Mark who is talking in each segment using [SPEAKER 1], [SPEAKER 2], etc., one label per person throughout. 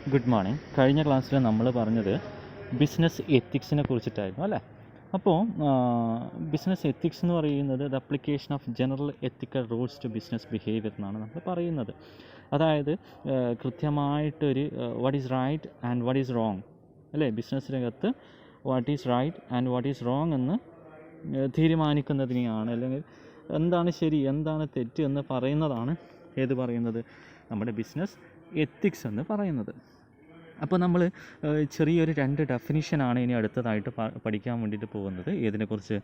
[SPEAKER 1] Good morning. കഴിഞ്ഞ ക്ലാസ്സിൽ നമ്മൾ പറഞ്ഞത് ബിസിനസ് എത്തിക്സിനെ കുറിച്ചിട്ടായിരുന്നു അല്ലേ. അപ്പോൾ ബിസിനസ് എത്തിക്സ് എന്ന് പറയുന്നത് the application of general ethical rules to business behaviour എന്നാണ് നമ്മൾ പറയുന്നത്. അതായത് കൃത്യമായിട്ടൊരു what is right and what is wrong അല്ലേ, ബിസിനസ്സിനകത്ത് what is right and what is wrong എന്ന് തീരുമാനിക്കുന്നതിനെയാണ്, അല്ലെങ്കിൽ എന്താണ് ശരി എന്താണ് തെറ്റ് എന്ന് പറയുന്നതാണ് ഏത് പറയുന്നത്, നമ്മുടെ ബിസിനസ് എത്തിക്സ് എന്ന് പറയുന്നത്. അപ്പോൾ നമ്മൾ ചെറിയൊരു 2 ഡെഫിനിഷനാണ് ഇനി അടുത്തതായിട്ട് പഠിക്കാൻ വേണ്ടിയിട്ട് പോകുന്നത്. ഏതിനെക്കുറിച്ച്?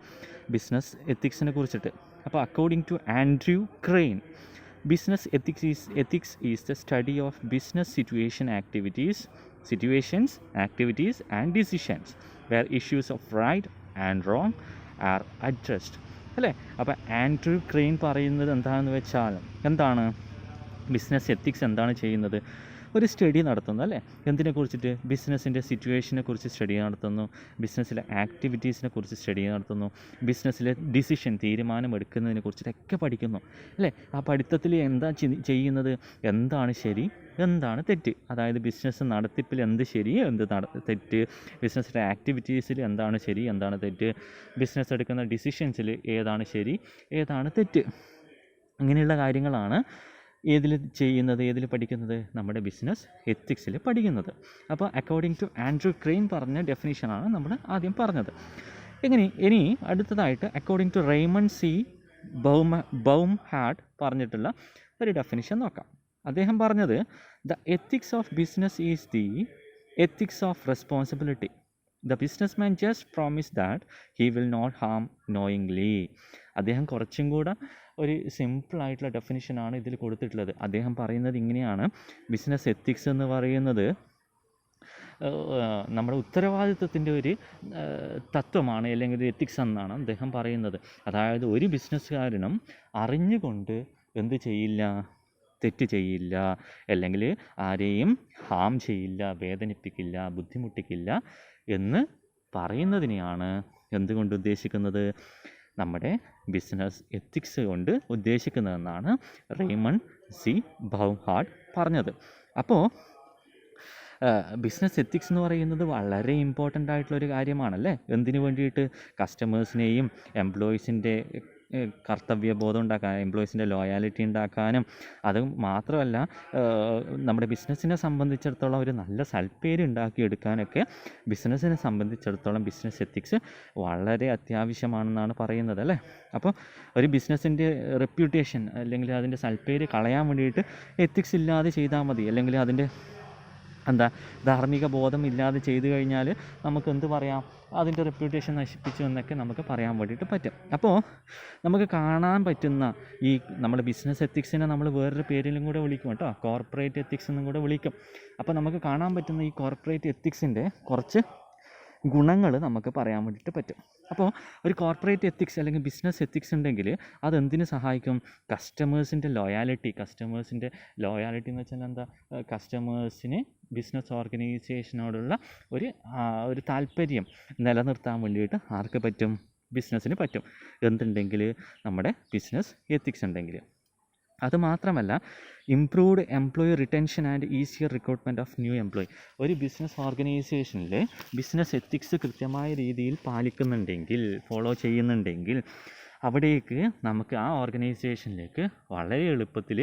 [SPEAKER 1] ബിസിനസ് എത്തിക്സിനെ കുറിച്ചിട്ട്. അപ്പോൾ according to Andrew Crane, business ethics is the study of business situations activities and decisions where issues of right and wrong are addressed അല്ലേ. അപ്പോൾ ആൻഡ്രൂ ക്രെയിൻ പറയുന്നത് എന്താണെന്ന് വെച്ചാൽ, എന്താണ് ബിസിനസ് എത്തിക്സ് എന്താണ് ചെയ്യുന്നത്? ഒരു സ്റ്റഡി നടത്തുന്നു അല്ലേ. എന്തിനെ കുറിച്ചിട്ട്? ബിസിനസ്സിൻ്റെ സിറ്റുവേഷനെ കുറിച്ച് സ്റ്റഡി നടത്തുന്നു, ബിസിനസ്സിലെ ആക്ടിവിറ്റീസിനെ കുറിച്ച് സ്റ്റഡി നടത്തുന്നു, ബിസിനസ്സിലെ ഡിസിഷൻ തീരുമാനമെടുക്കുന്നതിനെ കുറിച്ചിട്ടൊക്കെ പഠിക്കുന്നു അല്ലേ. ആ പഠിത്തത്തിൽ എന്താ ചെയ്യുന്നത്? എന്താണ് ശരി എന്താണ് തെറ്റ്, അതായത് ബിസിനസ് നടത്തിപ്പിൽ എന്ത് ശരി എന്ത് തെറ്റ്, ബിസിനസ്സിലെ ആക്ടിവിറ്റീസിൽ എന്താണ് ശരി എന്താണ് തെറ്റ്, ബിസിനസ് എടുക്കുന്ന ഡിസിഷൻസിൽ ഏതാണ് ശരി ഏതാണ് തെറ്റ്, ഇങ്ങനെയുള്ള കാര്യങ്ങളാണ് ഏതിൽ ചെയ്യുന്നത്, ഏതിൽ പഠിക്കുന്നത്? നമ്മുടെ ബിസിനസ് എത്തിക്സിൽ പഠിക്കുന്നത്. അപ്പോൾ അക്കോർഡിംഗ് ടു ആൻഡ്രൂ ക്രെയിൻ പറഞ്ഞ ഡെഫിനിഷനാണ് നമ്മൾ ആദ്യം പറഞ്ഞത്. ഇനി അടുത്തതായിട്ട് according to Raymond C Baumhart പറഞ്ഞിട്ടുള്ള ഒരു ഡെഫിനിഷൻ നോക്കാം. അദ്ദേഹം പറഞ്ഞത്, the ethics of business is the ethics of responsibility. The businessman just promise that he will not harm knowingly. അദ്ദേഹം കുറച്ചും കൂടെ ഒരു സിമ്പിളായിട്ടുള്ള ഡെഫിനിഷനാണ് ഇതിൽ കൊടുത്തിട്ടുള്ളത്. അദ്ദേഹം പറയുന്നത് ഇങ്ങനെയാണ്, ബിസിനസ് എത്തിക്സ് എന്ന് പറയുന്നത് നമ്മുടെ ഉത്തരവാദിത്വത്തിൻ്റെ ഒരു തത്വമാണ്, അല്ലെങ്കിൽ ഒരു എത്തിക്സ് എന്നാണ് അദ്ദേഹം പറയുന്നത്. അതായത് ഒരു ബിസിനസ്സുകാരനും അറിഞ്ഞുകൊണ്ട് എന്ത് ചെയ്യില്ല, തെറ്റ് ചെയ്യില്ല, അല്ലെങ്കിൽ ആരെയും ഹാം ചെയ്യില്ല, വേദനിപ്പിക്കില്ല, ബുദ്ധിമുട്ടിക്കില്ല എന്ന് പറയുന്നതിനെയാണ് എന്തുകൊണ്ട് ഉദ്ദേശിക്കുന്നത്? നമ്മുടെ ബിസിനസ് എത്തിക്സ് കൊണ്ട് ഉദ്ദേശിക്കുന്നതെന്നാണ് റെയ്മണ്ട് സി ബൗംഹാർട്ട് പറഞ്ഞത്. അപ്പോൾ ബിസിനസ് എത്തിക്സ് എന്ന് പറയുന്നത് വളരെ ഇമ്പോർട്ടൻ്റ് ആയിട്ടുള്ളൊരു കാര്യമാണല്ലേ. എന്തിനു വേണ്ടിയിട്ട്? കസ്റ്റമേഴ്സിനെയും എംപ്ലോയീസിൻ്റെ കർത്തവ്യബോധം ഉണ്ടാക്കാനും, എംപ്ലോയീസിൻ്റെ ലോയാലിറ്റി ഉണ്ടാക്കാനും, അത് മാത്രമല്ല നമ്മുടെ ബിസിനസ്സിനെ സംബന്ധിച്ചിടത്തോളം ഒരു നല്ല സൽപ്പേര് ഉണ്ടാക്കിയെടുക്കാനൊക്കെ ബിസിനസ്സിനെ സംബന്ധിച്ചിടത്തോളം ബിസിനസ് എത്തിക്സ് വളരെ അത്യാവശ്യമാണെന്നാണ് പറയുന്നത് അല്ലേ. അപ്പോൾ ഒരു ബിസിനസ്സിൻ്റെ റെപ്യൂട്ടേഷൻ അല്ലെങ്കിൽ അതിൻ്റെ സൽപ്പേര് കളയാൻ വേണ്ടിയിട്ട് എത്തിക്സ് ഇല്ലാതെ ചെയ്താൽ മതി, അല്ലെങ്കിൽ അതിൻ്റെ ധാർമ്മിക ബോധം ഇല്ലാതെ ചെയ്തു കഴിഞ്ഞാൽ നമുക്ക് എന്ത് പറയാം, അതിൻ്റെ റെപ്യൂട്ടേഷൻ നശിപ്പിച്ചു എന്നൊക്കെ നമുക്ക് പറയാൻ വേണ്ടിയിട്ട് പറ്റും. അപ്പോൾ നമുക്ക് കാണാൻ പറ്റുന്ന ഈ നമ്മുടെ ബിസിനസ് എത്തിക്സിനെ നമ്മൾ വേറൊരു പേരിലും കൂടെ വിളിക്കും കേട്ടോ, കോർപ്പറേറ്റ് എത്തിക്സ് എന്നും കൂടെ വിളിക്കും. അപ്പോൾ നമുക്ക് കാണാൻ പറ്റുന്ന ഈ കോർപ്പറേറ്റ് എത്തിക്സിൻ്റെ കുറച്ച് ഗുണങ്ങൾ നമുക്ക് പറയാൻ വേണ്ടിയിട്ട് പറ്റും. അപ്പോൾ ഒരു കോർപ്പറേറ്റ് എത്തിക്സ് അല്ലെങ്കിൽ ബിസിനസ് എത്തിക്സ് ഉണ്ടെങ്കിൽ അതെന്തിനു സഹായിക്കും? കസ്റ്റമേഴ്സിൻ്റെ ലോയാലിറ്റി എന്ന് വെച്ചാൽ എന്താ? കസ്റ്റമേഴ്സിന് ബിസിനസ് ഓർഗനൈസേഷനോടുള്ള ഒരു താല്പര്യം നിലനിർത്താൻ വേണ്ടിയിട്ട് ആർക്ക് പറ്റും? ബിസിനസ്സിന് പറ്റും. എന്തുണ്ടെങ്കിൽ? നമ്മുടെ ബിസിനസ് എത്തിക്സ് ഉണ്ടെങ്കിൽ. അതുമാത്രമല്ല, improved employee retention and easier recruitment of new employee. ഒരു ബിസിനസ് ഓർഗനൈസേഷനിൽ ബിസിനസ് എത്തിക്സ് കൃത്യമായ രീതിയിൽ പാലിക്കുന്നുണ്ടെങ്കിൽ, ഫോളോ ചെയ്യുന്നുണ്ടെങ്കിൽ, അവിടേക്ക് നമുക്ക് ആ ഓർഗനൈസേഷനിലേക്ക് വളരെ എളുപ്പത്തിൽ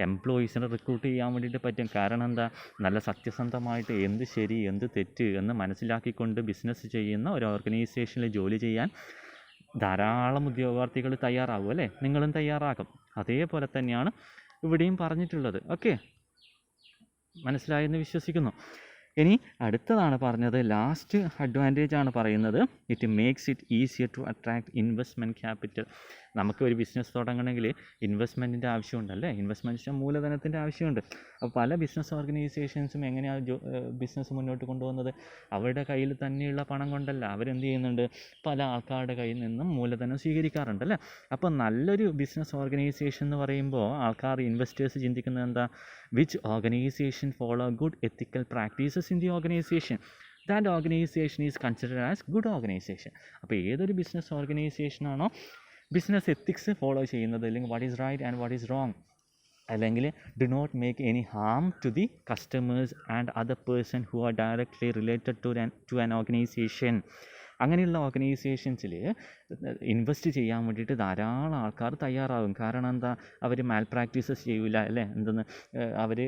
[SPEAKER 1] എംപ്ലോയീസിനെ റിക്രൂട്ട് ചെയ്യാൻ വേണ്ടിയിട്ട് പറ്റും. കാരണം എന്താ? നല്ല സത്യസന്ധമായിട്ട് എന്ത് ശരി എന്ത് തെറ്റ് എന്ന് മനസ്സിലാക്കിക്കൊണ്ട് ബിസിനസ് ചെയ്യുന്ന ഒരു ഓർഗനൈസേഷനിൽ ജോലി ചെയ്യാൻ ധാരാളം ഉദ്യോഗാർത്ഥികൾ തയ്യാറാകും അല്ലേ. നിങ്ങളും തയ്യാറാകും. അതേപോലെ തന്നെയാണ് ഇവിടെയും പറഞ്ഞിട്ടുള്ളത്. ഓക്കെ, മനസ്സിലായെന്ന് വിശ്വസിക്കുന്നു. ഇനി അടുത്തതാണ് പറഞ്ഞത്, ലാസ്റ്റ് അഡ്വാൻറ്റേജ് ആണ് പറയുന്നത്, it makes it easier to attract investment capital. നമുക്ക് ഒരു ബിസിനസ് തുടങ്ങണമെങ്കിൽ ഇൻവെസ്റ്റ്മെൻറ്റിൻ്റെ ആവശ്യമുണ്ടല്ലേ, ഇൻവെസ്റ്റ്മെൻറ്റ് മൂലധനത്തിൻ്റെ ആവശ്യമുണ്ട്. അപ്പോൾ പല ബിസിനസ് ഓർഗനൈസേഷൻസും എങ്ങനെയാണ് ബിസിനസ് മുന്നോട്ട് കൊണ്ടുപോകുന്നത്? അവരുടെ കയ്യിൽ തന്നെയുള്ള പണം കൊണ്ടല്ല, അവരെന്ത് ചെയ്യുന്നുണ്ട്? പല ആൾക്കാരുടെ കയ്യിൽ നിന്നും മൂലധനം സ്വീകരിക്കാറുണ്ടല്ലേ. അപ്പോൾ നല്ലൊരു ബിസിനസ് ഓർഗനൈസേഷൻ എന്ന് പറയുമ്പോൾ ആൾക്കാർ, ഇൻവെസ്റ്റേഴ്സ് ചിന്തിക്കുന്നത് എന്താ? Which organisation follow good ethical practices in the organisation, that organisation is considered as good organisation. അപ്പോൾ ഏതൊരു ബിസിനസ് ഓർഗനൈസേഷനാണോ ബിസിനസ് എത്തിക്സ് ഫോളോ ചെയ്യുന്നത്, അല്ലെങ്കിൽ what is right and what is wrong അല്ലെങ്കിൽ do not make any harm to the customers and other person who are directly related to an organisation. അങ്ങനെയുള്ള ഓർഗനൈസേഷൻസിൽ invest ചെയ്യാൻ വേണ്ടിയിട്ട് ധാരാളം ആൾക്കാർ തയ്യാറാകും. കാരണം എന്താ, അവർ മാൽ പ്രാക്ടീസസ് ചെയ്യില്ല അല്ലേ, എന്തെന്ന് അവർ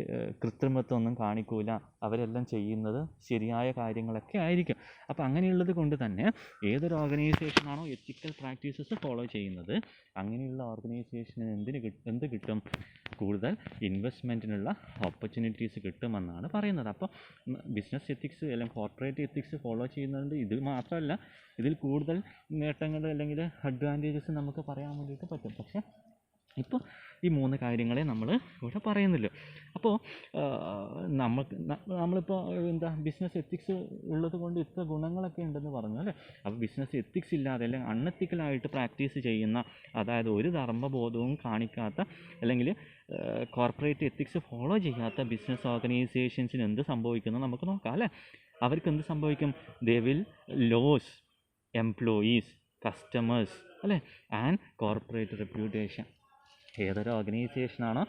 [SPEAKER 1] കൃത്രിമത്വം ഒന്നും കാണിക്കൂല, അവരെല്ലാം ചെയ്യുന്നത് ശരിയായ കാര്യങ്ങളൊക്കെ ആയിരിക്കും. അപ്പോൾ അങ്ങനെയുള്ളത് കൊണ്ട് തന്നെ ഏതൊരു ഓർഗനൈസേഷനാണോ എത്തിക്കൽ പ്രാക്ടീസസ് ഫോളോ ചെയ്യുന്നത് അങ്ങനെയുള്ള ഓർഗനൈസേഷന് എന്ത് കിട്ടും, കൂടുതൽ ഇൻവെസ്റ്റ്മെൻറ്റിനുള്ള ഓപ്പർച്യൂണിറ്റീസ് കിട്ടുമെന്നാണ് പറയുന്നത്. അപ്പോൾ ബിസിനസ് എത്തിക്സ് അല്ലെങ്കിൽ കോർപ്പറേറ്റ് എത്തിക്സ് ഫോളോ ചെയ്യുന്നതുകൊണ്ട് ഇത് മാത്രമല്ല, ഇതിൽ കൂടുതൽ നേട്ടങ്ങൾ അല്ലെങ്കിൽ അഡ്വാൻറ്റേജസ് നമുക്ക് പറയാൻ വേണ്ടിയിട്ട് പറ്റും. പക്ഷേ ഇപ്പോൾ ഈ 3 കാര്യങ്ങളെ നമ്മൾ ഇവിടെ പറയുന്നില്ല. അപ്പോൾ നമ്മളിപ്പോൾ ബിസിനസ് എത്തിക്സ് ഉള്ളത് കൊണ്ട് ഇത്ര ഗുണങ്ങളൊക്കെ ഉണ്ടെന്ന് പറഞ്ഞു അല്ലേ. അപ്പോൾ ബിസിനസ് എത്തിക്സ് ഇല്ലാതെ അല്ലെങ്കിൽ അൺഎത്തിക്കലായിട്ട് പ്രാക്ടീസ് ചെയ്യുന്ന, അതായത് ഒരു ധർമ്മബോധവും കാണിക്കാത്ത അല്ലെങ്കിൽ കോർപ്പറേറ്റ് എത്തിക്സ് ഫോളോ ചെയ്യാത്ത ബിസിനസ് ഓർഗനൈസേഷൻസിന് എന്ത് സംഭവിക്കുന്നു നമുക്ക് നോക്കാം അല്ലേ. അവർക്ക് എന്ത് സംഭവിക്കും? They will loss employees, customers അല്ലേ, ആൻഡ് കോർപ്പറേറ്റ് റെപ്യൂട്ടേഷൻ. ഏതൊരു ഓർഗനൈസേഷനാണോ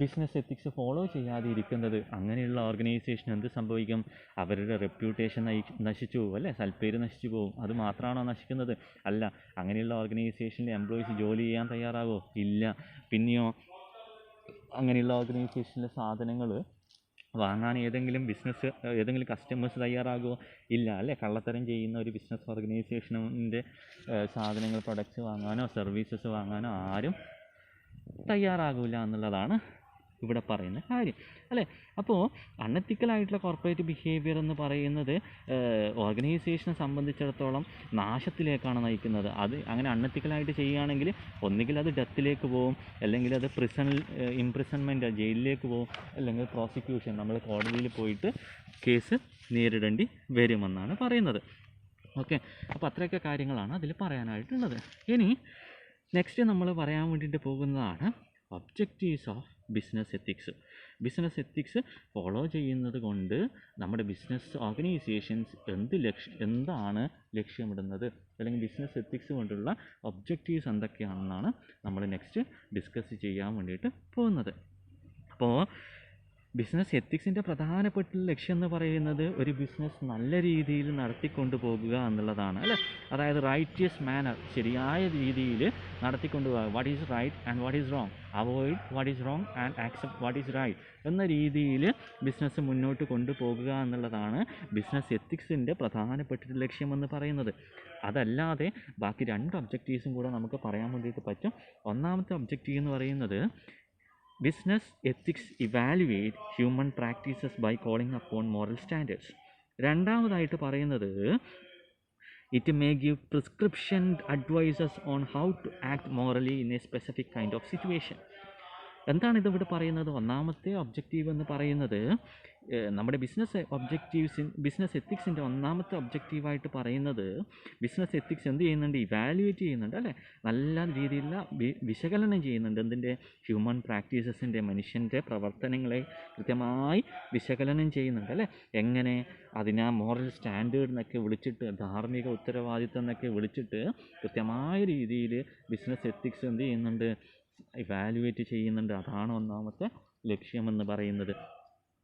[SPEAKER 1] ബിസിനസ് എത്തിക്സ് ഫോളോ ചെയ്യാതെ ഇരിക്കുന്നത് അങ്ങനെയുള്ള ഓർഗനൈസേഷൻ എന്ത് സംഭവിക്കും? അവരുടെ റെപ്യൂട്ടേഷൻ നശിച്ചു പോകും അല്ലേ, സൽപ്പേര് നശിച്ചു പോകും. അത് മാത്രമാണോ നശിക്കുന്നത്? അല്ല. അങ്ങനെയുള്ള ഓർഗനൈസേഷനിൽ എംപ്ലോയീസ് ജോലി ചെയ്യാൻ തയ്യാറാകുമോ? ഇല്ല. പിന്നെയോ അങ്ങനെയുള്ള ഓർഗനൈസേഷനിലെ സാധനങ്ങൾ വാങ്ങാൻ ഏതെങ്കിലും കസ്റ്റമേഴ്സ് തയ്യാറാകുമോ? ഇല്ല അല്ലേ. കള്ളത്തരം ചെയ്യുന്ന ഒരു ബിസിനസ് ഓർഗനൈസേഷനിൻ്റെ സാധനങ്ങൾ, പ്രൊഡക്ട്സ് വാങ്ങാനോ സർവീസസ് വാങ്ങാനോ ആരും തയ്യാറാകില്ല എന്നുള്ളതാണ് ഇവിടെ പറയുന്ന കാര്യം അല്ലേ. അപ്പോൾ അൺഎത്തിക്കലായിട്ടുള്ള കോർപ്പറേറ്റ് ബിഹേവിയർ എന്ന് പറയുന്നത് ഓർഗനൈസേഷനെ സംബന്ധിച്ചിടത്തോളം നാശത്തിലേക്കാണ് നയിക്കുന്നത്. അത് അങ്ങനെ അൺഎത്തിക്കലായിട്ട് ചെയ്യുകയാണെങ്കിൽ ഒന്നുകിൽ അത് ഡെത്തിലേക്ക് പോകും, അല്ലെങ്കിൽ അത് ഇംപ്രിസൺമെൻറ്റ് ജയിലിലേക്ക് പോകും, അല്ലെങ്കിൽ പ്രോസിക്യൂഷൻ, നമ്മൾ കോടതിയിൽ പോയിട്ട് കേസ് നേരിടേണ്ടി വരുമെന്നാണ് പറയുന്നത്. ഓക്കെ, അപ്പോൾ അത്രയൊക്കെ കാര്യങ്ങളാണ് അതിൽ പറയാനായിട്ടുള്ളത്. ഇനി നെക്സ്റ്റ് നമ്മൾ പറയാൻ വേണ്ടിയിട്ട് പോകുന്നതാണ് objectives of business ethics. Business ethics follow ചെയ്യുന്നത് കൊണ്ട് നമ്മുടെ ബിസിനസ് ഓർഗനൈസേഷൻസ് എന്താണ് ലക്ഷ്യമിടുന്നത്, അല്ലെങ്കിൽ ബിസിനസ് എത്തിക്സ് കൊണ്ടുള്ള ഒബ്ജക്റ്റീവ്സ് എന്തൊക്കെയാണെന്നാണ് നമ്മൾ നെക്സ്റ്റ് ഡിസ്കസ് ചെയ്യാൻ വേണ്ടിയിട്ട് പോകുന്നത്. അപ്പോൾ ബിസിനസ് എത്തിക്സിൻ്റെ പ്രധാനപ്പെട്ട ലക്ഷ്യം എന്ന് പറയുന്നത് ഒരു ബിസിനസ് നല്ല രീതിയിൽ നടത്തിക്കൊണ്ട് പോകുക എന്നുള്ളതാണ് അല്ലേ. അതായത് റൈറ്റിയസ് മാനർ, ശരിയായ രീതിയിൽ നടത്തിക്കൊണ്ട് പോകുക. What is right and what is wrong, avoid what is wrong and accept what is right എന്ന രീതിയിൽ ബിസിനസ് മുന്നോട്ട് കൊണ്ടുപോകുക എന്നുള്ളതാണ് ബിസിനസ് എത്തിക്സിൻ്റെ പ്രധാനപ്പെട്ട ലക്ഷ്യമെന്ന് പറയുന്നത്. അതല്ലാതെ ബാക്കി 2 ഒബ്ജക്റ്റീവ്സും കൂടെ നമുക്ക് പറയാൻ വേണ്ടിയിട്ട് പറ്റും. ഒന്നാമത്തെ ഒബ്ജക്റ്റീവ് എന്ന് പറയുന്നത് business ethics evaluate human practices by calling upon moral standards. രണ്ടാമതായിട്ട് പറയുന്നത് it may give prescription advices on how to act morally in a specific kind of situation. എന്താണ് ഇതിവിടെ പറയുന്നത്? ഒന്നാമത്തെ ഒബ്ജക്റ്റീവ് എന്ന് പറയുന്നത് നമ്മുടെ ബിസിനസ് എത്തിക്സിൻ്റെ ഒന്നാമത്തെ ഒബ്ജക്റ്റീവായിട്ട് പറയുന്നത് ബിസിനസ് എത്തിക്സ് എന്ത് ചെയ്യുന്നുണ്ട്? ഇവാലുവേറ്റ് ചെയ്യുന്നുണ്ട് അല്ലേ. നല്ല രീതിയിലുള്ള വിശകലനം ചെയ്യുന്നുണ്ട്. എന്തിൻ്റെ? ഹ്യൂമൻ പ്രാക്ടീസസിൻ്റെ, മനുഷ്യൻ്റെ പ്രവർത്തനങ്ങളെ കൃത്യമായി വിശകലനം ചെയ്യുന്നുണ്ട് അല്ലേ. എങ്ങനെ? അതിനെ മോറൽ സ്റ്റാൻഡേർഡ് എന്നൊക്കെ വിളിച്ചിട്ട്, ധാർമ്മിക ഉത്തരവാദിത്വം എന്നൊക്കെ വിളിച്ചിട്ട് കൃത്യമായ രീതിയിൽ ബിസിനസ് എത്തിക്സ് എന്ത് ചെയ്യുന്നുണ്ട്? ഇവാലുവേറ്റ് ചെയ്യുന്നുണ്ട്. അതാണ് ഒന്നാമത്തെ ലക്ഷ്യമെന്ന് പറയുന്നത്.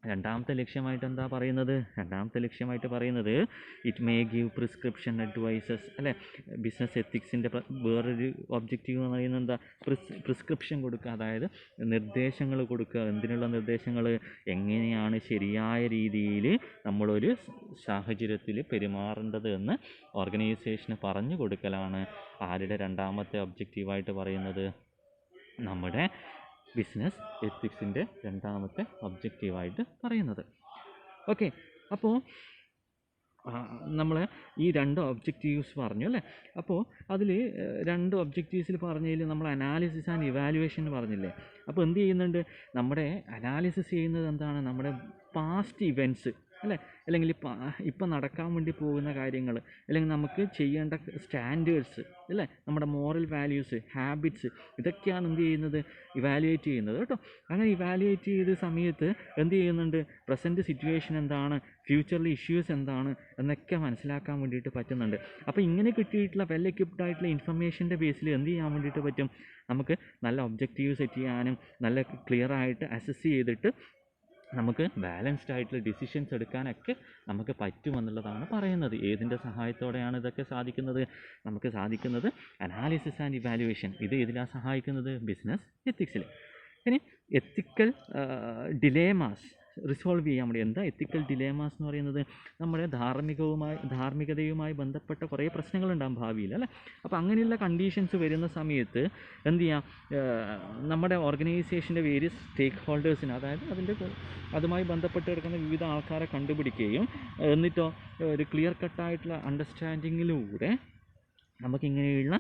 [SPEAKER 1] രണ്ടാമത്തെ ലക്ഷ്യമായിട്ട് എന്താ പറയുന്നത്? രണ്ടാമത്തെ ലക്ഷ്യമായിട്ട് പറയുന്നത് it may give prescription advices അല്ലേ. ബിസിനസ് എത്തിക്സിൻ്റെ വേറൊരു ഒബ്ജക്റ്റീവ് എന്ന് പറയുന്നത് എന്താ? പ്രിസ്ക്രിപ്ഷൻ കൊടുക്കുക, അതായത് നിർദ്ദേശങ്ങൾ കൊടുക്കുക. എന്തിനുള്ള നിർദ്ദേശങ്ങൾ? എങ്ങനെയാണ് ശരിയായ രീതിയിൽ നമ്മളൊരു സാഹചര്യത്തിൽ പെരുമാറേണ്ടത് എന്ന് ഓർഗനൈസേഷന് പറഞ്ഞു കൊടുക്കലാണ് ആരുടെ രണ്ടാമത്തെ ഒബ്ജക്റ്റീവായിട്ട് പറയുന്നത്? നമ്മുടെ ബിസിനസ് എത്തിക്സിൻ്റെ രണ്ടാമത്തെ ഒബ്ജക്റ്റീവായിട്ട് പറയുന്നത്. ഓക്കെ, അപ്പോൾ നമ്മൾ ഈ 2 ഒബ്ജക്റ്റീവ്സ് പറഞ്ഞു അല്ലേ. അപ്പോൾ അതിൽ 2 ഒബ്ജക്റ്റീവ്സിൽ പറഞ്ഞതിൽ നമ്മൾ അനാലിസിസ് ആൻഡ് ഇവാലുവേഷൻ പറഞ്ഞില്ലേ. അപ്പോൾ എന്ത് ചെയ്യുന്നുണ്ട്? നമ്മുടെ അനാലിസിസ് ചെയ്യുന്നത് എന്താണ്? നമ്മുടെ പാസ്റ്റ് ഇവൻറ്റ്സ് അല്ലേ, അല്ലെങ്കിൽ ഇപ്പം നടക്കാൻ വേണ്ടി പോകുന്ന കാര്യങ്ങൾ, അല്ലെങ്കിൽ നമുക്ക് ചെയ്യേണ്ട സ്റ്റാൻഡേർഡ്സ് അല്ലേ, നമ്മുടെ മോറൽ വാല്യൂസ്, ഹാബിറ്റ്സ്, ഇതൊക്കെയാണ് എന്ത് ചെയ്യുന്നത്, ഇവാലുവേറ്റ് ചെയ്യുന്നത് കേട്ടോ. അങ്ങനെ ഇവാലുവേറ്റ് ചെയ്ത സമയത്ത് എന്ത് ചെയ്യുന്നുണ്ട്, പ്രസൻറ്റ് സിറ്റുവേഷൻ എന്താണ്, ഫ്യൂച്ചറിലെ ഇഷ്യൂസ് എന്താണ് എന്നൊക്കെ മനസ്സിലാക്കാൻ വേണ്ടിയിട്ട് പറ്റുന്നുണ്ട്. അപ്പോൾ ഇങ്ങനെ കിട്ടിയിട്ടുള്ള വെൽ എക്വിപ്ഡ് ആയിട്ടുള്ള ഇൻഫർമേഷൻ്റെ ബേസിൽ എന്ത് ചെയ്യാൻ വേണ്ടിയിട്ട് പറ്റും, നമുക്ക് നല്ല ഒബ്ജക്റ്റീവ് സെറ്റ് ചെയ്യാനും നല്ല ക്ലിയർ ആയിട്ട് അസസ് ചെയ്തിട്ട് നമുക്ക് ബാലൻസ്ഡ് ആയിട്ടുള്ള ഡിസിഷൻസ് എടുക്കാനൊക്കെ നമുക്ക് പറ്റുമെന്നുള്ളതാണ് പറയുന്നത്. ഏതിൻ്റെ സഹായത്തോടെയാണ് ഇതൊക്കെ സാധിക്കുന്നത്, നമുക്ക് സാധിക്കുന്നത് അനാലിസിസ് ആൻഡ് ഇവാലുവേഷൻ. ഇത് ഏതിലാണ് സഹായിക്കുന്നത്, ബിസിനസ് എത്തിക്സിൽ. ഇനി എത്തിക്കൽ ഡിലേമാസ് റിസോൾവ് ചെയ്യാൻ വേണ്ടി. എന്താ എത്തിക്കൽ ഡിലേമാസ് എന്ന് പറയുന്നത്, നമ്മുടെ ധാർമ്മികതയുമായി ബന്ധപ്പെട്ട കുറേ പ്രശ്നങ്ങളുണ്ടാകും ഭാവിയിൽ അല്ലേ. അപ്പോൾ അങ്ങനെയുള്ള കണ്ടീഷൻസ് വരുന്ന സമയത്ത് എന്ത് ചെയ്യാം, നമ്മുടെ ഓർഗനൈസേഷൻ്റെ വേരിയസ് സ്റ്റേക്ക് ഹോൾഡേഴ്സിന്, അതായത് അതുമായി ബന്ധപ്പെട്ട് കിടക്കുന്ന വിവിധ ആൾക്കാരെ കണ്ടുപിടിക്കുകയും എന്നിട്ടോ ഒരു ക്ലിയർ കട്ടായിട്ടുള്ള അണ്ടർസ്റ്റാൻഡിങ്ങിലൂടെ നമുക്കിങ്ങനെയുള്ള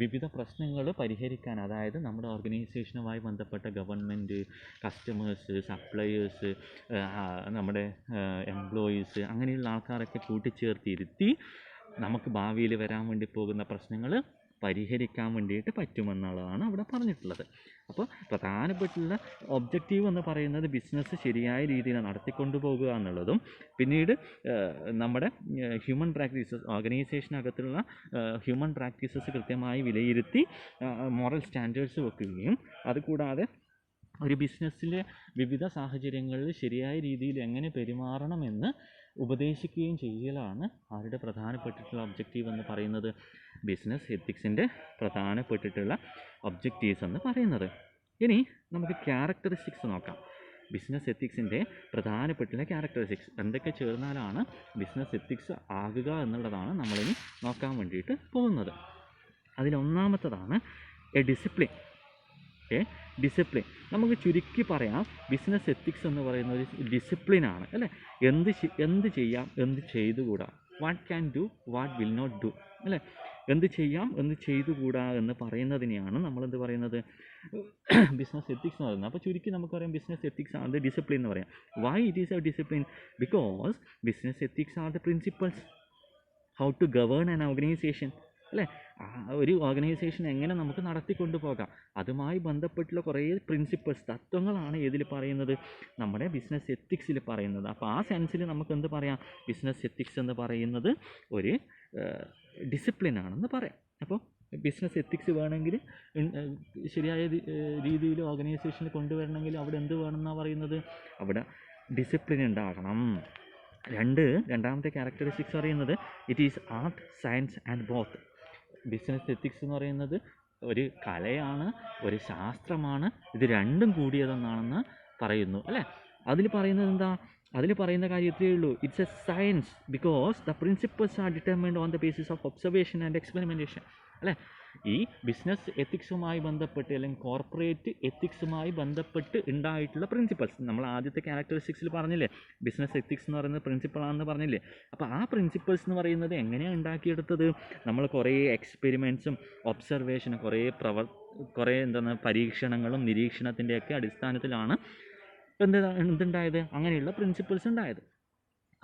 [SPEAKER 1] വിവിധ പ്രശ്നങ്ങൾ പരിഹരിക്കാൻ, അതായത് നമ്മുടെ ഓർഗനൈസേഷനുമായി ബന്ധപ്പെട്ട ഗവൺമെൻറ്, കസ്റ്റമേഴ്സ്, സപ്ലയേഴ്സ്, നമ്മുടെ എംപ്ലോയീസ്, അങ്ങനെയുള്ള ആൾക്കാരൊക്കെ കൂട്ടിച്ചേർത്തിരുത്തി നമുക്ക് ഭാവിയിൽ വരാൻ വേണ്ടി പോകുന്ന പ്രശ്നങ്ങൾ പരിഹരിക്കാൻ വേണ്ടിയിട്ട് പറ്റുമെന്നുള്ളതാണ് അവിടെ പറഞ്ഞിട്ടുള്ളത്. അപ്പോൾ പ്രധാനപ്പെട്ടുള്ള ഒബ്ജക്റ്റീവ് എന്ന് പറയുന്നത് ബിസിനസ് ശരിയായ രീതിയിൽ നടത്തിക്കൊണ്ടു പോകുക എന്നുള്ളതും, പിന്നീട് നമ്മുടെ ഹ്യൂമൻ പ്രാക്ടീസസ്, ഓർഗനൈസേഷനകത്തുള്ള ഹ്യൂമൻ പ്രാക്ടീസസ് കൃത്യമായി വിലയിരുത്തി മോറൽ സ്റ്റാൻഡേർഡ്സ് വെക്കുകയും, അതുകൂടാതെ ഒരു ബിസിനസ്സിലെ വിവിധ സാഹചര്യങ്ങളിൽ ശരിയായ രീതിയിൽ എങ്ങനെ പെരുമാറണമെന്ന് ഉപദേശിക്കുകയും ചെയ്യലാണ് ആരുടെ പ്രധാനപ്പെട്ടിട്ടുള്ള ഒബ്ജക്റ്റീവ് എന്ന് പറയുന്നത്, ബിസിനസ് എത്തിക്സിൻ്റെ പ്രധാനപ്പെട്ടിട്ടുള്ള ഒബ്ജക്റ്റീവ്സ് എന്ന് പറയുന്നത്. ഇനി നമുക്ക് ക്യാരക്ടറിസ്റ്റിക്സ് നോക്കാം. ബിസിനസ് എത്തിക്സിൻ്റെ പ്രധാനപ്പെട്ടുള്ള ക്യാരക്ടറിസ്റ്റിക്സ് എന്തൊക്കെ ചേർന്നാലാണ് ബിസിനസ് എത്തിക്സ് ആകുക എന്നുള്ളതാണ് നമ്മളിനി നോക്കാൻ വേണ്ടിയിട്ട് പോകുന്നത്. അതിലൊന്നാമത്തതാണ് ഡിസിപ്ലിൻ. ഡിസിപ്ലിൻ നമുക്ക് ചുരുക്കി പറയാം, ബിസിനസ് എത്തിക്സ് എന്ന് പറയുന്ന ഒരു ഡിസിപ്ലിനാണ് അല്ലേ. എന്ത് ചെയ്യാം, എന്ത് ചെയ്തുകൂടാ, what can do, what will not do അല്ലേ. എന്ത് ചെയ്യാം, എന്ത് ചെയ്തുകൂടാ എന്ന് പറയുന്നതിനെയാണ് നമ്മളെന്ത് പറയുന്നത്, ബിസിനസ് എത്തിക്സ് എന്ന് പറയുന്നത്. അപ്പോൾ ചുരുക്കി നമുക്ക് പറയാം ബിസിനസ് എത്തിക്സ് ആണ് ഡിസിപ്ലിൻ എന്ന് പറയാം. Why it is a discipline? Because business ethics are the principles how to govern an organization അല്ലേ. ഒരു ഓർഗനൈസേഷൻ എങ്ങനെ നമുക്ക് നടത്തിക്കൊണ്ടു പോകാം, അതുമായി ബന്ധപ്പെട്ടുള്ള കുറേ പ്രിൻസിപ്പിൾസ്, തത്വങ്ങളാണ് ഏതിൽ പറയുന്നത്, നമ്മുടെ ബിസിനസ് എത്തിക്സിൽ പറയുന്നത്. അപ്പോൾ ആ സെൻസിൽ നമുക്ക് എന്ത് പറയാം, ബിസിനസ് എത്തിക്സ് എന്ന് പറയുന്നത് ഒരു ഡിസിപ്ലിനാണെന്ന് പറയാം. അപ്പോൾ ബിസിനസ് എത്തിക്സ് വേണമെങ്കിൽ ശരിയായ രീതിയിൽ ഓർഗനൈസേഷനിൽ കൊണ്ടുവരണമെങ്കിൽ അവിടെ എന്ത് വേണമെന്നാണ് പറയുന്നത്, അവിടെ ഡിസിപ്ലിൻ ഉണ്ടാകണം. രണ്ടാമത്തെ ക്യാരക്ടറിസ്റ്റിക്സ് പറയുന്നത് it is art, science and both. Business ethics എന്ന് പറയുന്നത് ഒരു കലയാണ്, ഒരു ശാസ്ത്രമാണ്, ഇത് രണ്ടും കൂടിയതെന്നാണെന്ന് പറയുന്നു അല്ലേ. അതിൽ പറയുന്നത് എന്താ, അതിൽ പറയുന്ന കാര്യത്തിലേ ഉള്ളൂ, it's A science because the principles are determined on the basis of observation and experimentation അല്ലേ. ഈ ബിസിനസ് എത്തിക്സുമായി ബന്ധപ്പെട്ട് അല്ലെങ്കിൽ കോർപ്പറേറ്റ് എത്തിക്സുമായി ബന്ധപ്പെട്ട് ഉണ്ടായിട്ടുള്ള പ്രിൻസിപ്പൾസ്, നമ്മൾ ആദ്യത്തെ ക്യാരക്ടറിസ്റ്റിക്സിൽ പറഞ്ഞില്ലേ ബിസിനസ് എത്തിക്സ് എന്ന് പറയുന്നത് പ്രിൻസിപ്പളാണെന്ന് പറഞ്ഞില്ലേ. അപ്പോൾ ആ പ്രിൻസിപ്പൾസ് എന്ന് പറയുന്നത് എങ്ങനെയാണ് ഉണ്ടാക്കിയെടുത്തത്, നമ്മൾ കുറേ എക്സ്പെരിമെൻറ്റ്സും ഒബ്സർവേഷനും കുറേ പരീക്ഷണങ്ങളും നിരീക്ഷണത്തിൻ്റെയൊക്കെ അടിസ്ഥാനത്തിലാണ് എന്തുണ്ടായത്, അങ്ങനെയുള്ള പ്രിൻസിപ്പിൾസ് ഉണ്ടായത്.